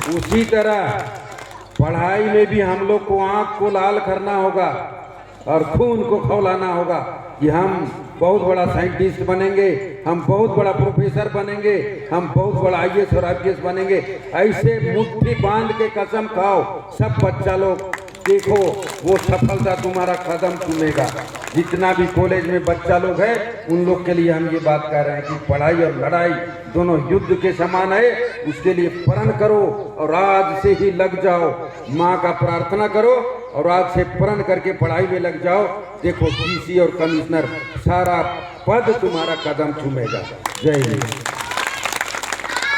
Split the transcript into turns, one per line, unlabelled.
उसी तरह पढ़ाई में भी हम लोग को आँख को लाल करना होगा और खून को खौलाना होगा कि हम बहुत बड़ा साइंटिस्ट बनेंगे, हम बहुत बड़ा प्रोफेसर बनेंगे, हम बहुत बड़ा आईएएस और आईपीएस बनेंगे। ऐसे मुट्ठी बांध के कसम खाओ सब बच्चा लोग, देखो वो सफलता तुम्हारा कदम चूमेगा। जितना भी कॉलेज में बच्चा लोग है उन लोग के लिए हम ये बात कह रहे हैं कि पढ़ाई और लड़ाई दोनों युद्ध के समान है। उसके लिए प्रण करो और आज से ही लग जाओ, माँ का प्रार्थना करो और आज से प्रण करके पढ़ाई में लग जाओ। देखो डीसी और कमिश्नर सारा पद तुम्हारा कदम चूमेगा। जय हिंद।